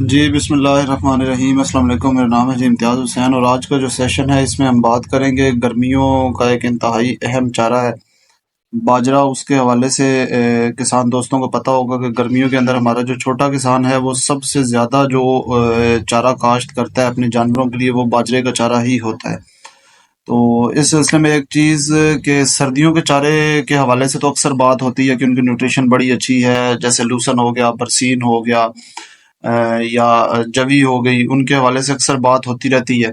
جی بسم اللہ الرحمن الرحیم، السلام علیکم۔ میرا نام ہے جی امتیاز حسین، اور آج کا جو سیشن ہے اس میں ہم بات کریں گے گرمیوں کا ایک انتہائی اہم چارہ ہے باجرہ۔ اس کے حوالے سے کسان دوستوں کو پتہ ہوگا کہ گرمیوں کے اندر ہمارا جو چھوٹا کسان ہے وہ سب سے زیادہ جو چارہ کاشت کرتا ہے اپنے جانوروں کے لیے، وہ باجرے کا چارہ ہی ہوتا ہے۔ تو اس سلسلے میں ایک چیز کہ سردیوں کے چارے کے حوالے سے تو اکثر بات ہوتی ہے کہ ان کی نیوٹریشن بڑی اچھی ہے، جیسے لوسن ہو گیا، برسین ہو گیا، یا جوی ہو گئی، ان کے حوالے سے اکثر بات ہوتی رہتی ہے۔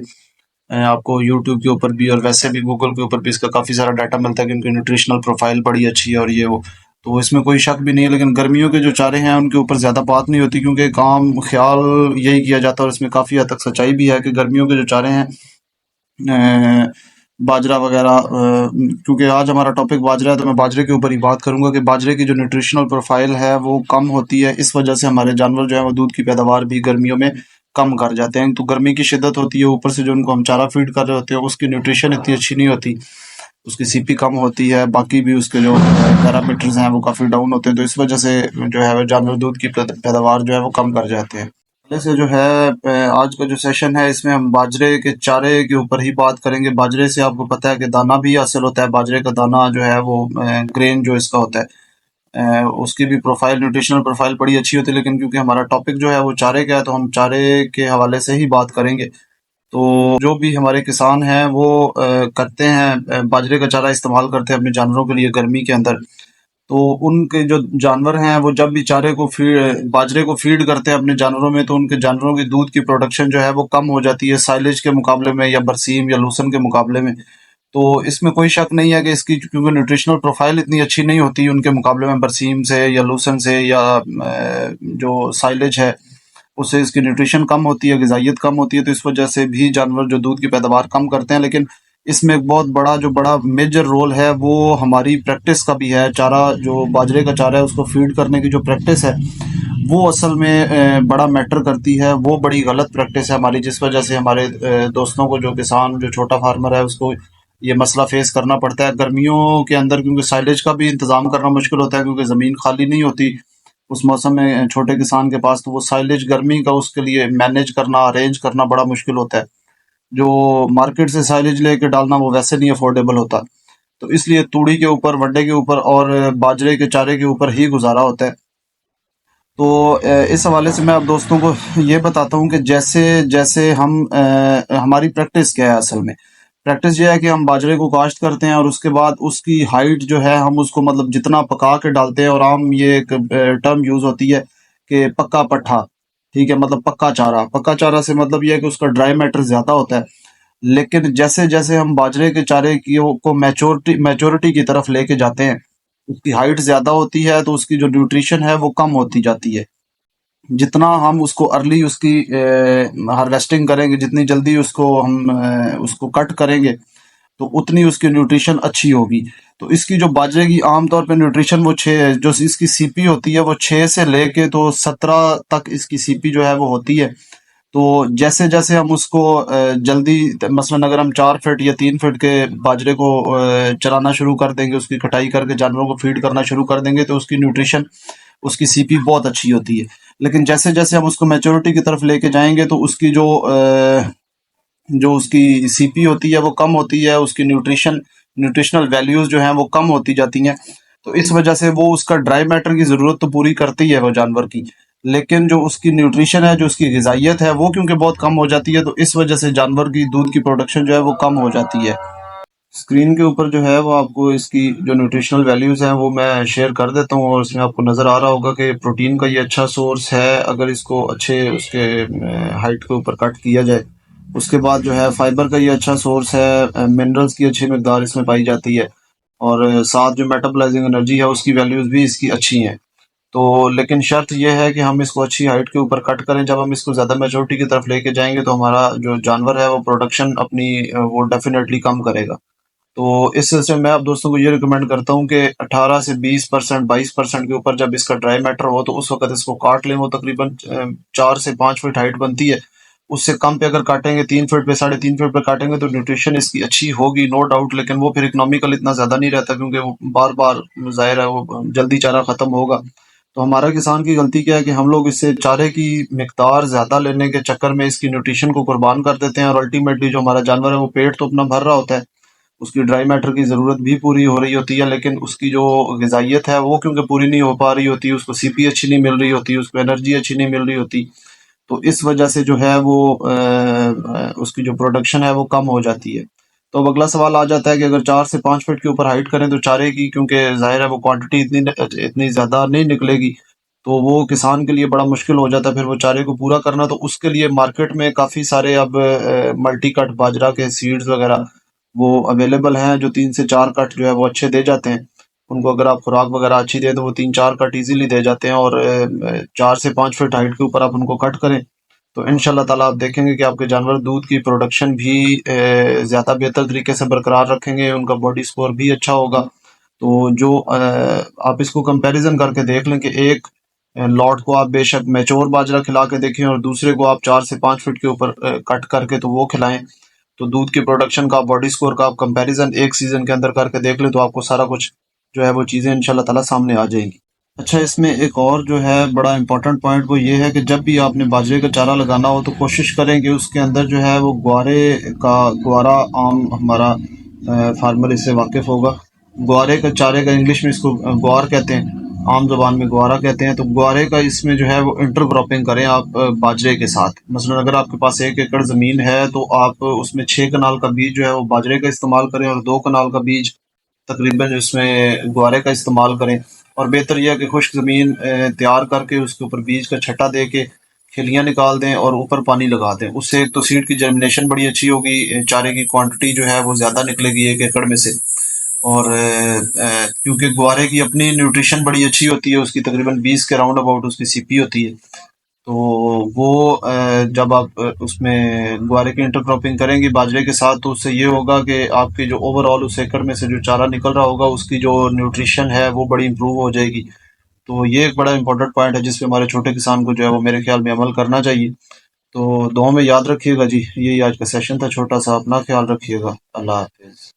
آپ کو یوٹیوب کے اوپر بھی اور ویسے بھی گوگل کے اوپر بھی اس کا کافی سارا ڈاٹا ملتا ہے کہ ان کی نیوٹریشنل پروفائل بڑی اچھی ہے اور یہ وہ، تو اس میں کوئی شک بھی نہیں ہے۔ لیکن گرمیوں کے جو چارے ہیں ان کے اوپر زیادہ بات نہیں ہوتی، کیونکہ ایک عام خیال یہی کیا جاتا ہے، اور اس میں کافی حد تک سچائی بھی ہے کہ گرمیوں کے جو چارے ہیں باجرہ وغیرہ، کیونکہ آج ہمارا ٹاپک باجرہ ہے تو میں باجرے کے اوپر ہی بات کروں گا کہ باجرے کی جو نیوٹریشنل پروفائل ہے وہ کم ہوتی ہے، اس وجہ سے ہمارے جانور جو ہے وہ دودھ کی پیداوار بھی گرمیوں میں کم کر جاتے ہیں۔ تو گرمی کی شدت ہوتی ہے، اوپر سے جو ان کو ہم چارہ فیڈ کر رہے ہوتے ہیں اس کی نیوٹریشن اتنی اچھی نہیں ہوتی، اس کی سی پی کم ہوتی ہے، باقی بھی اس کے جو پیرامیٹرز ہیں وہ کافی ڈاؤن ہوتے ہیں، تو اس وجہ سے جو ہے وہ جانور دودھ کی پیداوار جو ہے وہ کم کر جاتے ہیں۔ سے جو ہے آج کا جو سیشن ہے اس میں ہم باجرے کے چارے کے اوپر ہی بات کریں گے۔ باجرے سے آپ کو پتہ ہے کہ دانہ بھی حاصل ہوتا ہے، باجرے کا دانہ جو ہے وہ گرین جو اس کا ہوتا ہے، اس کی بھی پروفائل، نیوٹریشنل پروفائل بڑی اچھی ہوتی ہے، لیکن کیونکہ ہمارا ٹاپک جو ہے وہ چارے کا ہے تو ہم چارے کے حوالے سے ہی بات کریں گے۔ تو جو بھی ہمارے کسان ہیں وہ کرتے ہیں باجرے کا چارہ استعمال کرتے ہیں اپنے جانوروں کے لیے گرمی کے اندر، تو ان کے جو جانور ہیں وہ جب بھی باجرے کو فیڈ کرتے ہیں اپنے جانوروں میں، تو ان کے جانوروں کی دودھ کی پروڈکشن جو ہے وہ کم ہو جاتی ہے سائلیج کے مقابلے میں، یا برسیم یا لوسن کے مقابلے میں۔ تو اس میں کوئی شک نہیں ہے کہ اس کی کیونکہ نیوٹریشنل پروفائل اتنی اچھی نہیں ہوتی ان کے مقابلے میں، برسیم سے یا لوسن سے، یا جو سائلیج ہے اس سے اس کی نیوٹریشن کم ہوتی ہے، غذائیت کم ہوتی ہے، تو اس وجہ سے بھی جانور جو دودھ کی پیداوار کم کرتے ہیں۔ لیکن اس میں ایک بہت بڑا میجر رول ہے وہ ہماری پریکٹس کا بھی ہے۔ چارہ جو باجرے کا چارہ ہے اس کو فیڈ کرنے کی جو پریکٹس ہے وہ اصل میں بڑا میٹر کرتی ہے، وہ بڑی غلط پریکٹس ہے ہماری، جس وجہ سے ہمارے دوستوں کو، جو کسان، جو چھوٹا فارمر ہے، اس کو یہ مسئلہ فیس کرنا پڑتا ہے گرمیوں کے اندر، کیونکہ سائلیج کا بھی انتظام کرنا مشکل ہوتا ہے، کیونکہ زمین خالی نہیں ہوتی اس موسم میں چھوٹے کسان کے پاس، تو وہ سائلیج گرمی کا اس کے لیے مینیج کرنا، ارینج کرنا بڑا مشکل ہوتا ہے۔ جو مارکیٹ سے سائلیج لے کے ڈالنا وہ ویسے نہیں افورڈیبل ہوتا، تو اس لیے توڑی کے اوپر، وڈے کے اوپر اور باجرے کے چارے کے اوپر ہی گزارا ہوتا ہے۔ تو اس حوالے سے میں اب دوستوں کو یہ بتاتا ہوں کہ جیسے جیسے ہماری پریکٹس کیا ہے۔ اصل میں پریکٹس یہ ہے کہ ہم باجرے کو کاشت کرتے ہیں، اور اس کے بعد اس کی ہائٹ جو ہے ہم اس کو مطلب جتنا پکا کے ڈالتے ہیں، اور عام یہ ایک ٹرم یوز ہوتی ہے کہ پکا پٹھا، ٹھیک ہے، مطلب پکا چارہ۔ پکا چارہ سے مطلب یہ ہے کہ اس کا ڈرائی میٹر زیادہ ہوتا ہے، لیکن جیسے جیسے ہم باجرے کے چارے کو میچورٹی کی طرف لے کے جاتے ہیں، اس کی ہائٹ زیادہ ہوتی ہے، تو اس کی جو نیوٹریشن ہے وہ کم ہوتی جاتی ہے۔ جتنا ہم اس کو ارلی اس کی ہارویسٹنگ کریں گے، جتنی جلدی اس کو ہم اس کو کٹ کریں گے، تو اتنی اس کی نیوٹریشن اچھی ہوگی۔ تو اس کی جو باجرے کی عام طور پہ نیوٹریشن وہ جو اس کی سی پی ہوتی ہے وہ 6 سے لے کے تو 17 تک اس کی سی پی جو ہے وہ ہوتی ہے۔ تو جیسے جیسے ہم اس کو جلدی، مثلاً اگر ہم 4 فٹ یا 3 فٹ کے باجرے کو چرانا شروع کر دیں گے، اس کی کٹائی کر کے جانوروں کو فیڈ کرنا شروع کر دیں گے، تو اس کی نیوٹریشن، اس کی سی پی بہت اچھی ہوتی ہے۔ لیکن جیسے جیسے ہم اس کو میچورٹی کی طرف لے کے جائیں گے تو اس کی جو اس کی سی پی ہوتی ہے وہ کم ہوتی ہے، اس کی نیوٹریشنل ویلیوز جو ہیں وہ کم ہوتی جاتی ہیں، تو اس وجہ سے وہ اس کا ڈرائی میٹر کی ضرورت تو پوری کرتی ہے وہ جانور کی، لیکن جو اس کی نیوٹریشن ہے، جو اس کی غذائیت ہے، وہ کیونکہ بہت کم ہو جاتی ہے، تو اس وجہ سے جانور کی دودھ کی پروڈکشن جو ہے وہ کم ہو جاتی ہے۔ اسکرین کے اوپر جو ہے وہ آپ کو اس کی جو نیوٹریشنل ویلیوز ہیں وہ میں شیئر کر دیتا ہوں، اور اس میں آپ کو نظر آ رہا ہوگا کہ پروٹین کا یہ اچھا سورس ہے اگر اس کو اچھے اس کے ہائٹ کے اوپر کٹ کیا جائے۔ اس کے بعد جو ہے فائبر کا یہ اچھا سورس ہے، منرلز کی اچھی مقدار اس میں پائی جاتی ہے، اور ساتھ جو میٹابلائزنگ انرجی ہے اس کی ویلیوز بھی اس کی اچھی ہیں۔ تو لیکن شرط یہ ہے کہ ہم اس کو اچھی ہائٹ کے اوپر کٹ کریں۔ جب ہم اس کو زیادہ میچورٹی کی طرف لے کے جائیں گے تو ہمارا جو جانور ہے وہ پروڈکشن اپنی وہ ڈیفینیٹلی کم کرے گا۔ تو اس سلسلے میں میں آپ دوستوں کو یہ ریکمینڈ کرتا ہوں کہ 18 سے 20%، 22% کے اوپر جب اس کا ڈرائی میٹر ہو تو اس وقت اس کو کاٹ لیں۔ وہ تقریباً 4 سے 5 فٹ ہائٹ بنتی ہے، اس سے کم پہ اگر کاٹیں گے، 3 فٹ پہ، 3.5 فٹ پہ کاٹیں گے، تو نیوٹریشن اس کی اچھی ہوگی، نو ڈاؤٹ، لیکن وہ پھر اکنامیکل اتنا زیادہ نہیں رہتا، کیونکہ وہ بار بار ظاہر ہے وہ جلدی چارہ ختم ہوگا، تو ہمارا کسان کی غلطی کیا ہے کہ ہم لوگ اس سے چارے کی مقدار زیادہ لینے کے چکر میں اس کی نیوٹریشن کو قربان کر دیتے ہیں، اور الٹیمیٹلی جو ہمارا جانور ہے وہ پیٹ تو اپنا بھر رہا ہوتا ہے، اس کی ڈرائی میٹر کی ضرورت بھی پوری ہو رہی ہوتی ہے، لیکن اس کی جو غذائیت ہے وہ کیونکہ پوری نہیں ہو پا رہی ہوتی، اس کو سی پی اچھی نہیں مل رہی ہوتی، اس کو انرجی اچھی نہیں مل رہی ہوتی، تو اس وجہ سے جو ہے وہ اس کی جو پروڈکشن ہے وہ کم ہو جاتی ہے۔ تو اب اگلا سوال آ جاتا ہے کہ اگر 4 سے 5 فٹ کے اوپر ہائٹ کریں تو چارے کی، کیونکہ ظاہر ہے وہ کوانٹٹی اتنی زیادہ نہیں نکلے گی، تو وہ کسان کے لیے بڑا مشکل ہو جاتا ہے پھر وہ چارے کو پورا کرنا۔ تو اس کے لیے مارکیٹ میں کافی سارے اب ملٹی کٹ باجرا کے سیڈز وغیرہ وہ اویلیبل ہیں، جو 3 سے 4 کٹ جو ہے وہ اچھے دے جاتے ہیں۔ ان کو اگر آپ خوراک وغیرہ اچھی دیں تو وہ 3 4 کٹ ایزیلی دے جاتے ہیں، اور 4 سے 5 فٹ ہائٹ کے اوپر آپ ان کو کٹ کریں تو ان شاء اللہ تعالیٰ آپ دیکھیں گے کہ آپ کے جانور دودھ کی پروڈکشن بھی زیادہ بہتر طریقے سے برقرار رکھیں گے، ان کا باڈی سکور بھی اچھا ہوگا۔ تو جو آپ اس کو کمپیریزن کر کے دیکھ لیں کہ ایک لاٹ کو آپ بے شک میچور باجرا کھلا کے دیکھیں اور دوسرے کو آپ 4 سے 5 فٹ کے اوپر کٹ کر کے تو وہ کھلائیں، تو دودھ کی پروڈکشن کا، باڈی سکور کا آپ کمپیریزن ایک سیزن کے اندر کر کے دیکھ لیں تو آپ کو سارا کچھ جو ہے وہ چیزیں ان شاء اللہ تعالیٰ سامنے آ جائیں گی۔ اچھا، اس میں ایک اور جو ہے بڑا امپورٹنٹ پوائنٹ وہ یہ ہے کہ جب بھی آپ نے باجرے کا چارہ لگانا ہو تو کوشش کریں کہ اس کے اندر جو ہے وہ گوارا عام ہمارا فارمر اس سے واقف ہوگا، گوارے کا چارے کا انگلش میں اس کو گوار کہتے ہیں، عام زبان میں گوارا کہتے ہیں، تو گوارے کا اس میں جو ہے وہ انٹر کراپنگ کریں آپ باجرے کے ساتھ۔ مثلا اگر آپ کے پاس 1 ایکڑ زمین ہے تو آپ اس میں 6 کنال کا بیج جو ہے وہ باجرے کا استعمال کریں، اور 2 کنال کا بیج تقریباً اس میں گوارے کا استعمال کریں۔ اور بہتر یہ ہے کہ خشک زمین تیار کر کے اس کے اوپر بیج کا چھٹا دے کے کھلیاں نکال دیں اور اوپر پانی لگا دیں، اس سے ایک تو سیڈ کی جرمنیشن بڑی اچھی ہوگی، چارے کی کوانٹٹی جو ہے وہ زیادہ نکلے گی 1 ایکڑ میں سے، اور کیونکہ گوارے کی اپنی نیوٹریشن بڑی اچھی ہوتی ہے، اس کی تقریباً 20 کے راؤنڈ اباؤٹ اس کی سی پی ہوتی ہے، تو وہ جب آپ اس میں گوارے کی انٹر کراپنگ کریں گی باجرے کے ساتھ تو اس سے یہ ہوگا کہ آپ کی جو اوور آل اس ایکڑ میں سے جو چارہ نکل رہا ہوگا اس کی جو نیوٹریشن ہے وہ بڑی امپروو ہو جائے گی۔ تو یہ ایک بڑا امپورٹنٹ پوائنٹ ہے جس پہ ہمارے چھوٹے کسان کو جو ہے وہ میرے خیال میں عمل کرنا چاہیے۔ تو دعاؤں میں یاد رکھیے گا جی۔ یہی آج کا سیشن تھا چھوٹا سا، اپنا خیال رکھیے گا، اللہ حافظ۔